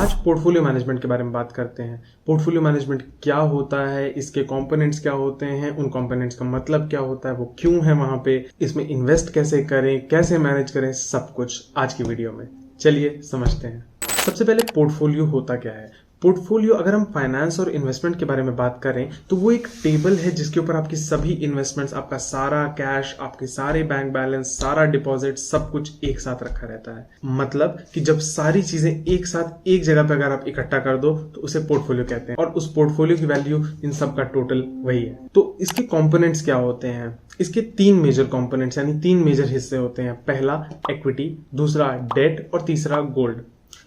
आज portfolio management के बारे में बात करते हैं। पोर्टफोलियो मैनेजमेंट क्या होता है, इसके कंपोनेंट्स क्या होते हैं, उन कंपोनेंट्स का मतलब क्या होता है, वो क्यों है वहां पे, इसमें इन्वेस्ट कैसे करें, कैसे मैनेज करें, सब कुछ आज की वीडियो में चलिए समझते हैं। सबसे पहले पोर्टफोलियो होता क्या है। पोर्टफोलियो, अगर हम फाइनेंस और इन्वेस्टमेंट के बारे में बात करें तो वो एक टेबल है जिसके ऊपर आपकी सभी इन्वेस्टमेंट्स, आपका सारा कैश, आपके सारे बैंक बैलेंस, सारा डिपॉजिट, सब कुछ एक साथ रखा रहता है। मतलब कि जब सारी चीजें एक साथ एक जगह पे अगर आप इकट्ठा कर दो तो उसे पोर्टफोलियो कहते हैं और उस पोर्टफोलियो की वैल्यू इन सब का टोटल वही है। तो इसके कंपोनेंट्स क्या होते हैं? इसके तीन मेजर कंपोनेंट्स यानी तीन मेजर हिस्से होते हैं। पहला इक्विटी, दूसरा डेट और तीसरा गोल्ड।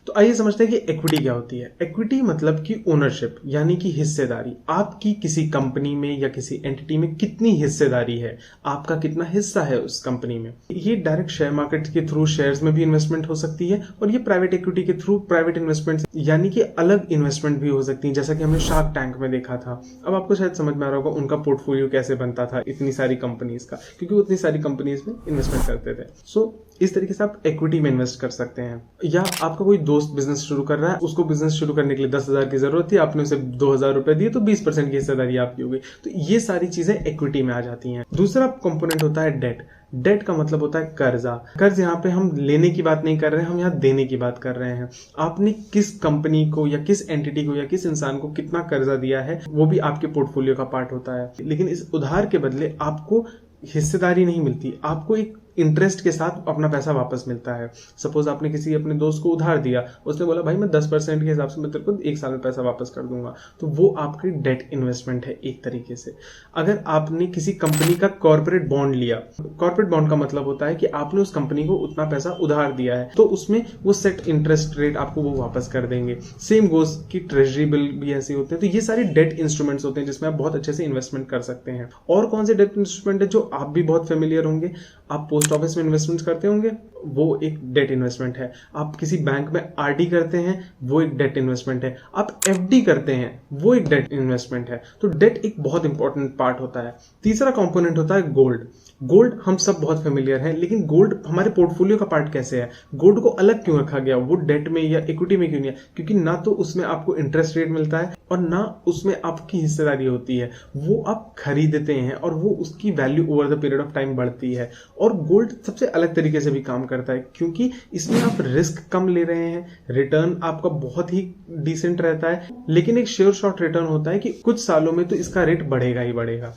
तो आइए समझते हैं कि इक्विटी क्या होती है। इक्विटी मतलब कि ओनरशिप यानी कि हिस्सेदारी। आपकी किसी कंपनी में या किसी एंटिटी में कितनी हिस्सेदारी है, आपका कितना हिस्सा है उस कंपनी में। ये डायरेक्ट शेयर मार्केट के थ्रू शेयर्स में भी इन्वेस्टमेंट हो सकती है और ये प्राइवेट इक्विटी के थ्रू प्राइवेट इन्वेस्टमेंट यानी कि अलग इन्वेस्टमेंट भी हो सकती है, जैसा कि हमने शार्क टैंक में देखा था। अब आपको शायद समझ में आ रहा होगा उनका पोर्टफोलियो कैसे बनता था इतनी सारी कंपनीज का, क्योंकि उतनी सारी कंपनीज में इन्वेस्टमेंट करते थे। सो इस तरीके से आप इक्विटी में इन्वेस्ट कर सकते हैं। या आपका कोई दोस्त बिजनेस शुरू कर रहा है, उसको बिजनेस शुरू करने के लिए 10,000 की जरूरत थी, आपने उसे 2,000 रुपए दिए तो 20% की हिस्सेदारी आपकी हो गई। तो ये सारी चीजें इक्विटी में आ जाती हैं। दूसरा कंपोनेंट होता है डेट। डेट का मतलब होता है कर्जा। कर्ज यहाँ पे हम लेने की बात नहीं कर रहे हैं, हम यहाँ देने की बात कर रहे हैं। आपने किस कंपनी को या किस एंटिटी को या किस इंसान को कितना कर्जा दिया है वो भी आपके पोर्टफोलियो का पार्ट होता है। लेकिन इस उधार के बदले आपको हिस्सेदारी नहीं मिलती, आपको एक इंटरेस्ट के साथ अपना पैसा वापस मिलता है। सपोज आपने किसी अपने दोस्त को उधार दिया, उसने बोला भाई मैं 10% के हिसाब से मैं तेरे को एक साल में पैसा वापस कर दूंगा, तो वो आपकी डेट इन्वेस्टमेंट है एक तरीके से। अगर आपने किसी कंपनी का कॉर्पोरेट बॉन्ड लिया, कॉर्पोरेट बॉन्ड का मतलब होता है कि आपने उस कंपनी को उतना पैसा उधार दिया है तो उसमें वो सेट इंटरेस्ट रेट आपको वो वापस कर देंगे। सेम गोज की ट्रेजरी बिल भी ऐसे होते हैं। तो ये सारे डेट इंस्ट्रूमेंट्स होते हैं जिसमें आप बहुत अच्छे से इन्वेस्टमेंट कर सकते हैं। और कौन से डेट इंस्ट्रूमेंट है जो आप भी बहुत फेमिलियर होंगे? आप पोस्ट ऑफिस में इन्वेस्टमेंट करते होंगे, वो एक डेट इन्वेस्टमेंट है। आप किसी बैंक में आरडी करते हैं, वो एक डेट इन्वेस्टमेंट है। आप एफडी करते हैं, वो एक डेट इन्वेस्टमेंट है। तो डेट एक बहुत इंपॉर्टेंट पार्ट होता है। तीसरा कंपोनेंट होता है गोल्ड। गोल्ड हम सब बहुत फेमिलियर हैं, लेकिन गोल्ड हमारे पोर्टफोलियो का पार्ट कैसे है? गोल्ड को अलग क्यों रखा गया? वो डेट में या इक्विटी में क्यों नहीं है? क्योंकि ना तो उसमें आपको इंटरेस्ट रेट मिलता है और ना उसमें आपकी हिस्सेदारी होती है। वो आप खरीदते हैं और वो उसकी value over the period of time बढ़ती है। और गोल्ड सबसे अलग तरीके से भी काम करता है क्योंकि इसमें आप रिस्क कम ले रहे हैं, रिटर्न आपका बहुत ही डिसेंट रहता है, लेकिन एक श्योर शॉट रिटर्न होता है कि कुछ सालों में तो इसका रेट बढ़ेगा ही बढ़ेगा।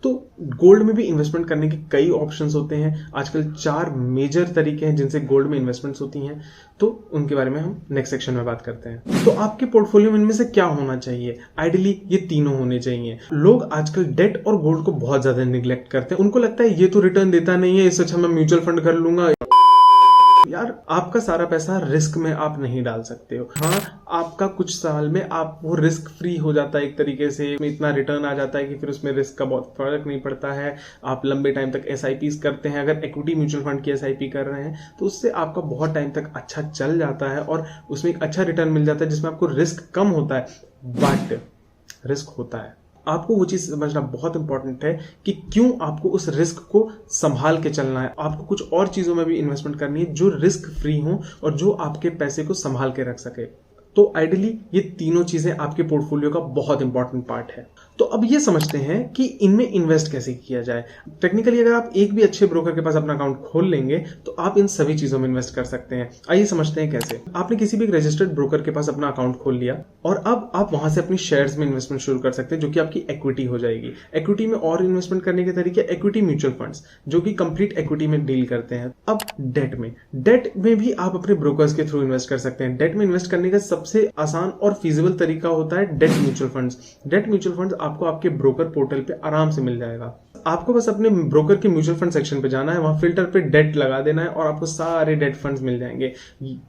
तो गोल्ड में भी इन्वेस्टमेंट करने के कई ऑप्शंस होते हैं। आजकल 4 मेजर तरीके हैं जिनसे गोल्ड में इन्वेस्टमेंट्स होती हैं, तो उनके बारे में हम नेक्स्ट सेक्शन में बात करते हैं। तो आपके पोर्टफोलियो में इनमें से क्या होना चाहिए? आइडियली ये तीनों होने चाहिए। लोग आजकल डेट और गोल्ड को बहुत ज्यादा निग्लेक्ट करते हैं। उनको लगता है ये तो रिटर्न देता नहीं है, इससे अच्छा मैं म्यूचुअल फंड कर लूंगा। यार, आपका सारा पैसा रिस्क में आप नहीं डाल सकते हो। हाँ, आपका कुछ साल में आप वो रिस्क फ्री हो जाता है एक तरीके से, इतना रिटर्न आ जाता है कि फिर उसमें रिस्क का बहुत फर्क नहीं पड़ता है। आप लंबे टाइम तक एसआईपीस करते हैं, अगर इक्विटी म्यूचुअल फंड की एसआईपी कर रहे हैं तो उससे आपका बहुत टाइम तक अच्छा चल जाता है और उसमें एक अच्छा रिटर्न मिल जाता है जिसमें आपको रिस्क कम होता है, बट रिस्क होता है। आपको वो चीज समझना बहुत इंपॉर्टेंट है कि क्यों आपको उस रिस्क को संभाल के चलना है। आपको कुछ और चीजों में भी इन्वेस्टमेंट करनी है जो रिस्क फ्री हो और जो आपके पैसे को संभाल के रख सके। तो आइडियली ये तीनों चीजें आपके पोर्टफोलियो का बहुत इंपॉर्टेंट पार्ट है। तो अब ये समझते हैं कि इनमें इन्वेस्ट कैसे किया जाए। टेक्निकली अगर आप एक भी अच्छे ब्रोकर के पास अपना अकाउंट खोल लेंगे तो आप इन सभी चीजों में इन्वेस्ट कर सकते हैं। आइए समझते हैं कैसे। आपने किसी भी रजिस्टर्ड ब्रोकर के पास अपना अकाउंट खोल लिया और अब आप वहां से अपनी शेयर्स में इन्वेस्टमेंट शुरू कर सकते हैं जो कि आपकी इक्विटी हो जाएगी। इक्विटी में और इन्वेस्टमेंट करने के तरीके इक्विटी म्यूचुअल फंड्स जो कि कंप्लीट इक्विटी में डील करते हैं। अब डेट में भी आप अपने ब्रोकर्स के थ्रू इन्वेस्ट कर सकते हैं। डेट में इन्वेस्ट करने का सबसे आसान और फीजिबल तरीका होता है debt mutual funds. Debt mutual funds आपको आपके ब्रोकर पोर्टल पे आराम से मिल जाएगा। आपको बस अपने ब्रोकर के म्यूचुअल फंड सेक्शन पे जाना है, वहां फिल्टर पे डेट लगा देना है और आपको सारे डेट फंड्स मिल जाएंगे।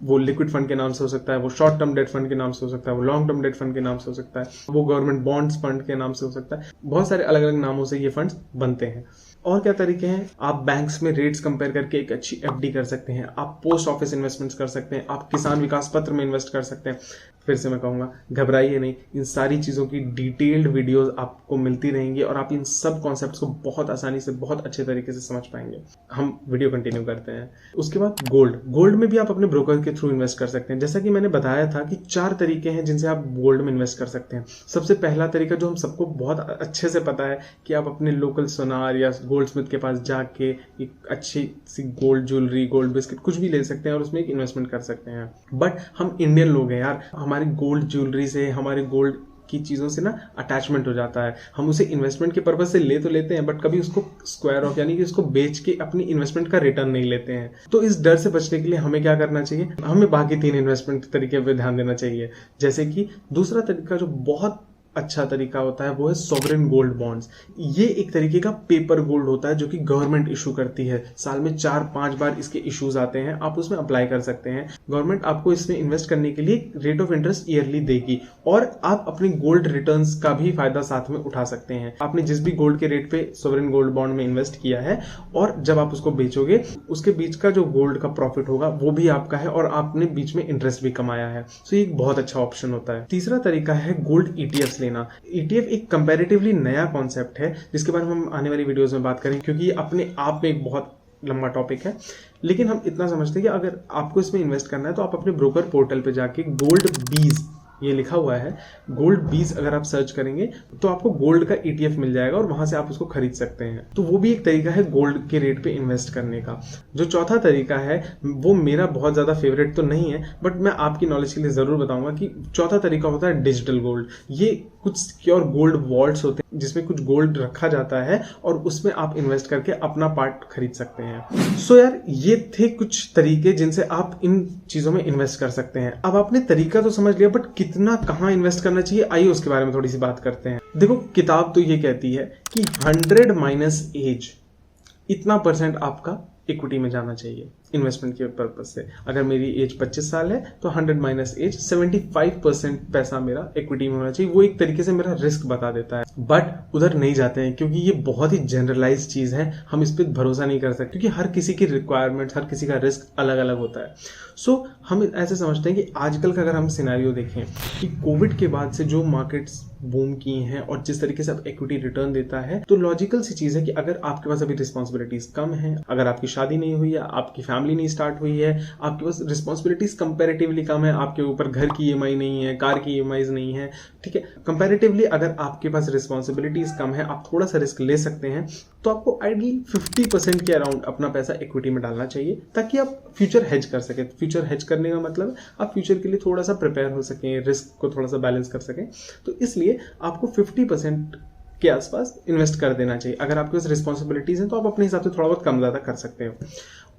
वो लिक्विड फंड के नाम से हो सकता है, वो शॉर्ट टर्म डेट फंड के नाम से हो सकता है, वो लॉन्ग टर्म डेट फंड के नाम से हो सकता है, वो गवर्नमेंट बॉन्ड्स फंड के नाम से हो सकता है। बहुत सारे अलग अलग नामों से ये फंड्स बनते हैं। और क्या तरीके हैं, आप बैंक्स में रेट्स कंपेयर करके एक अच्छी एफडी कर सकते हैं, आप पोस्ट ऑफिस इन्वेस्टमेंट्स कर सकते हैं, आप किसान विकास पत्र में इन्वेस्ट कर सकते हैं। फिर से मैं कहूँगा, घबराइए नहीं, इन सारी चीज़ों की डिटेल्ड वीडियोस आपको मिलती रहेंगी और आप इन सब कॉन्सेप्ट्स को बहुत आसानी से, बहुत अच्छे तरीके से समझ पाएंगे। हम वीडियो कंटिन्यू करते हैं। उसके बाद गोल्ड में भी आप अपने ब्रोकर के थ्रू इन्वेस्ट कर सकते हैं। जैसा कि मैंने बताया था कि 4 तरीके हैं जिनसे आप गोल्ड में इन्वेस्ट कर सकते हैं। सबसे पहला तरीका जो हम सबको बहुत अच्छे से पता है कि आप अपने लोकल सोनार या गोल्ड स्मिथ के पास जाके एक अच्छी सी गोल्ड ज्वेलरी, गोल्ड बिस्किट कुछ भी ले सकते हैं और उसमें एक इन्वेस्टमेंट कर सकते हैं। बट हम इंडियन लोग हैं यार, हमारी गोल्ड ज्वेलरी से, हमारे गोल्ड की चीज़ों से ना अटैचमेंट हो जाता है। हम उसे इन्वेस्टमेंट के पर्पज से ले तो लेते हैं, बट कभी उसको स्क्वायर ऑफ यानी कि उसको बेच के अपनी इन्वेस्टमेंट का रिटर्न नहीं लेते हैं। तो इस डर से बचने के लिए हमें क्या करना चाहिए, हमें बाकी 3 इन्वेस्टमेंट तरीके पे ध्यान देना चाहिए। जैसे कि दूसरा तरीका जो बहुत अच्छा तरीका होता है वो है सॉवरेन गोल्ड बॉन्ड्स। ये एक तरीके का पेपर गोल्ड होता है जो कि गवर्नमेंट इशू करती है। साल में 4-5 बार इसके इश्यूज आते हैं, आप उसमें अप्लाई कर सकते हैं। गवर्नमेंट आपको इसमें इन्वेस्ट करने के लिए रेट ऑफ इंटरेस्ट ईयरली देगी और आप अपने गोल्ड रिटर्न्स का भी फायदा साथ में उठा सकते हैं। आपने जिस भी गोल्ड के रेट पे सॉवरेन गोल्ड बॉन्ड में इन्वेस्ट किया है और जब आप उसको बेचोगे, उसके बीच का जो गोल्ड का प्रॉफिट होगा वो भी आपका है और आपने बीच में इंटरेस्ट भी कमाया है। सो ये एक बहुत अच्छा ऑप्शन होता है। तीसरा तरीका है गोल्ड ईटीएफ लेना। ETF एक कंपैरेटिवली नया कॉन्सेप्ट है जिसके बारे में हम आने वाली वीडियोस में बात करेंगे, क्योंकि ये अपने आप में एक बहुत लंबा टॉपिक है। लेकिन हम इतना समझते हैं कि अगर आपको इसमें इन्वेस्ट करना है तो आप अपने ब्रोकर पोर्टल पे जाके गोल्ड बीज, ये लिखा हुआ है गोल्ड बीज, अगर आप सर्च करेंगे तो आपको गोल्ड का ETF मिल जाएगा और वहां से आप उसको खरीद सकते हैं। तो वो भी एक तरीका है गोल्ड के रेट पे इन्वेस्ट करने का। जो चौथा तरीका है वो मेरा बहुत ज्यादा फेवरेट तो नहीं है, बट मैं आपकी नॉलेज के लिए जरूर बताऊंगा कि चौथा तरीका होता है डिजिटल गोल्ड। ये कुछ सिक्योर गोल्ड वॉल्ट्स होते हैं जिसमें कुछ गोल्ड रखा जाता है और उसमें आप इन्वेस्ट करके अपना पार्ट खरीद सकते हैं। सो यार, ये थे कुछ तरीके जिनसे आप इन चीजों में इन्वेस्ट कर सकते हैं। अब आपने तरीका तो समझ लिया, बट कितना, कहाँ इन्वेस्ट करना चाहिए, आइए उसके बारे में थोड़ी सी बात करते हैं। देखो, किताब तो ये कहती है कि 100 माइनस एज, इतना % आपका इक्विटी में जाना चाहिए इन्वेस्टमेंट के पर्पज से। अगर मेरी एज 25 साल है तो 100 माइनस एज 75% पैसा मेरा इक्विटी में होना चाहिए। वो एक तरीके से मेरा रिस्क बता देता है, बट उधर नहीं जाते हैं क्योंकि ये बहुत ही जनरलाइज चीज है। हम इस पर भरोसा नहीं कर सकते क्योंकि हर किसी की रिक्वायरमेंट, हर किसी का रिस्क अलग अलग होता है। सो हम ऐसे समझते हैं कि आजकल का अगर हम सिनेरियो देखें कि कोविड के बाद से जो मार्केट्स बूम की हैं और जिस तरीके से अब इक्विटी रिटर्न देता है, तो लॉजिकल सी चीज है कि अगर आपके पास अभी रिस्पॉन्सिबिलिटीज कम है, अगर आपकी शादी नहीं हुई है, आपकी फैमिली नहीं स्टार्ट हुई है, आपके पास रिस्पॉन्सिबिलिटीज कंपैरेटिवली कम है, आपके ऊपर घर की EMI नहीं है, कार की EMI नहीं है, ठीक है, कंपैरेटिवली अगर आपके पास रिस्पॉन्सिबिलिटीज कम है, आप थोड़ा सा रिस्क ले सकते हैं, तो आपको आइडियली 50% के अराउंड अपना पैसा इक्विटी में डालना चाहिए ताकि आप फ्यूचर हेज कर सकें। फ्यूचर हेज करने का मतलब आप फ्यूचर के लिए थोड़ा सा प्रिपेयर हो सकें, रिस्क को थोड़ा सा बैलेंस कर सकें। तो इसलिए आपको 50% के आसपास इन्वेस्ट कर देना चाहिए। अगर आपके पास रिस्पॉन्सिबिलिटीज हैं तो आप अपने हिसाब से थोड़ा बहुत कम ज़्यादा कर सकते हो।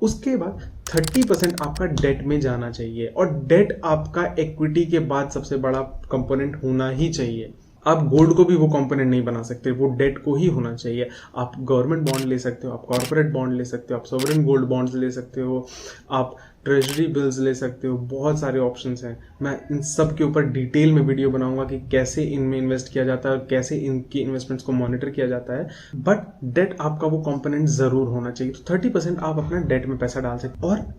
उसके बाद 30% आपका डेट में जाना चाहिए और डेट आपका इक्विटी के बाद सबसे बड़ा कंपोनेंट होना ही चाहिए। आप गोल्ड को भी वो कंपोनेंट नहीं बना सकते, वो डेट को ही होना चाहिए। आप गवर्नमेंट बॉन्ड ले सकते हो, आप कॉर्पोरेट बॉन्ड ले सकते हो, आप सॉवरेन गोल्ड बॉन्ड्स ले सकते हो, आप ट्रेजरी बिल्स ले सकते हो, बहुत सारे ऑप्शंस हैं। मैं इन सब के ऊपर डिटेल में वीडियो बनाऊंगा कि कैसे इनमें इन्वेस्ट किया जाता है और कैसे इनकी इन्वेस्टमेंट्स को मॉनिटर किया जाता है। बट डेट आपका वो कंपोनेंट जरूर होना चाहिए। तो 30% आप अपना डेट में पैसा डाल सकते और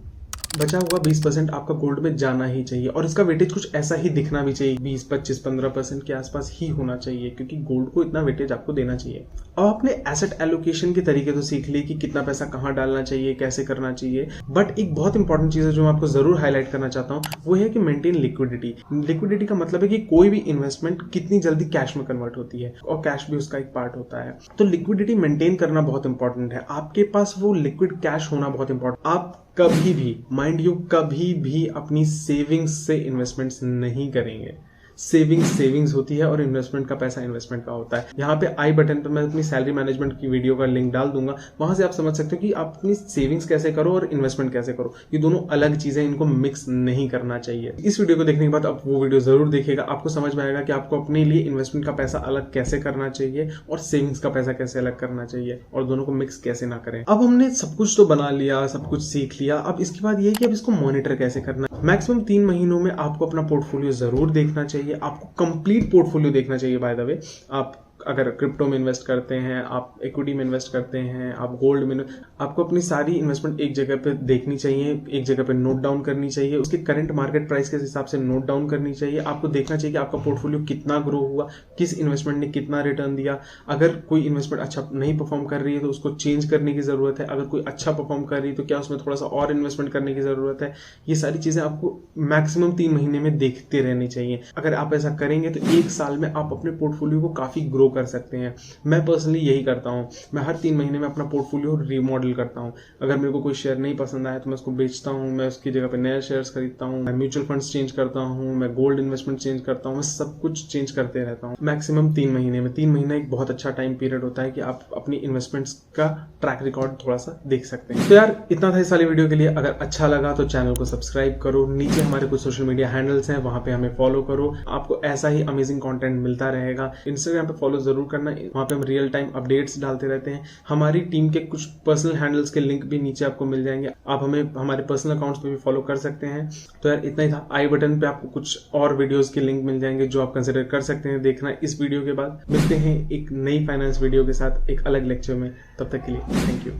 बचा हुआ 20% आपका गोल्ड में जाना ही चाहिए और इसका वेटेज कुछ ऐसा ही दिखना भी चाहिए, 20, 25, 15% के आसपास ही होना चाहिए क्योंकि गोल्ड को इतना वेटेज आपको देना चाहिए। अब आपने एसेट एलोकेशन के तरीके तो सीख लिए कि कितना पैसा कहाँ डालना चाहिए, कैसे करना चाहिए, बट एक बहुत इंपॉर्टेंट चीज है जो मैं आपको जरूर हाईलाइट करना चाहता हूँ, वो है कि मेंटेन लिक्विडिटी। लिक्विडिटी का मतलब है कि कोई भी इन्वेस्टमेंट कितनी जल्दी कैश में कन्वर्ट होती है और कैश भी उसका एक पार्ट होता है। तो लिक्विडिटी मेंटेन करना बहुत इंपॉर्टेंट है, आपके पास वो लिक्विड कैश होना बहुत इंपॉर्टेंट। आप कभी भी, माइंड यू, कभी भी अपनी सेविंग्स से इन्वेस्टमेंट्स नहीं करेंगे। सेविंग्स होती है और इन्वेस्टमेंट का पैसा इन्वेस्टमेंट का होता है। यहाँ पे आई बटन पर मैं अपनी सैलरी मैनेजमेंट की वीडियो का लिंक डाल दूंगा, वहां से आप समझ सकते हो कि आप अपनी सेविंग्स कैसे करो और इन्वेस्टमेंट कैसे करो। ये दोनों अलग चीजें, इनको मिक्स नहीं करना चाहिए। इस वीडियो को देखने के बाद आप वो वीडियो जरूर देखिएगा, आपको समझ में आएगा कि आपको अपने लिए इन्वेस्टमेंट का पैसा अलग कैसे करना चाहिए और सेविंग्स का पैसा कैसे अलग करना चाहिए और दोनों को मिक्स कैसे ना करें। अब हमने सब कुछ तो बना लिया, सब कुछ सीख लिया, अब इसके बाद ये है कि अब इसको मॉनिटर कैसे करना है। मैक्सिमम 3 महीनों में आपको अपना पोर्टफोलियो जरूर देखना चाहिए, आपको कंप्लीट पोर्टफोलियो देखना चाहिए। बाय द वे, आप अगर क्रिप्टो में इन्वेस्ट करते हैं, आप इक्विटी में इन्वेस्ट करते हैं, आप गोल्ड में, आपको अपनी सारी इन्वेस्टमेंट एक जगह पे देखनी चाहिए, एक जगह पे नोट डाउन करनी चाहिए, उसके करंट मार्केट प्राइस के हिसाब से नोट डाउन करनी चाहिए। आपको देखना चाहिए कि आपका पोर्टफोलियो कितना ग्रो हुआ, किस इन्वेस्टमेंट ने कितना रिटर्न दिया। अगर कोई इन्वेस्टमेंट अच्छा नहीं परफॉर्म कर रही है तो उसको चेंज करने की जरूरत है। अगर कोई अच्छा परफॉर्म कर रही है तो क्या उसमें थोड़ा सा और इन्वेस्टमेंट करने की जरूरत है। ये सारी चीजें आपको मैक्सिमम 3 महीने में देखते रहनी चाहिए। अगर आप ऐसा करेंगे तो 1 साल में आप अपने पोर्टफोलियो को काफी ग्रो कर सकते हैं। मैं पर्सनली यही करता हूँ, मैं हर 3 महीने में अपना पोर्टफोलियो रिमॉडल करता हूँ। अगर मेरे को कोई शेयर नहीं पसंद आया तो मैं उसको बेचता हूँ, मैं उसकी जगह पे नए शेयर्स खरीदता हूँ, मैं म्यूचुअल फंड्स चेंज करता हूँ, मैं गोल्ड इन्वेस्टमेंट चेंज करता हूँ, मैं सब कुछ चेंज करते रहता हूँ मैक्सिमम 3 महीने में। 3 महीना एक बहुत अच्छा टाइम पीरियड होता है कि आप अपनी इन्वेस्टमेंट्स का ट्रैक रिकॉर्ड थोड़ा सा देख सकते हैं। तो यार इतना था इस वाली वीडियो के लिए। अगर अच्छा लगा तो चैनल को सब्सक्राइब करो, नीचे हमारे कुछ सोशल मीडिया हैंडल्स हैं, वहां पे हमें फॉलो करो। आपको ऐसा ही अमेजिंग कंटेंट मिलता रहेगा। इंस्टाग्राम पे फॉलो जरूर करना, वहां पे हम रियल टाइम अपडेट्स डालते रहते हैं। हमारी टीम के कुछ पर्सनल हैंडल्स के लिंक भी नीचे आपको मिल जाएंगे, आप हमें हमारे पर्सनल अकाउंट्स पे भी फॉलो कर सकते हैं। तो यार इतना ही था। आई बटन पे आपको कुछ और वीडियोस के लिंक मिल जाएंगे जो आप कंसिडर कर सकते हैं देखना इस वीडियो के बाद। मिलते हैं एक नई फाइनेंस वीडियो के साथ एक अलग लेक्चर में, तब तक के लिए थैंक यू।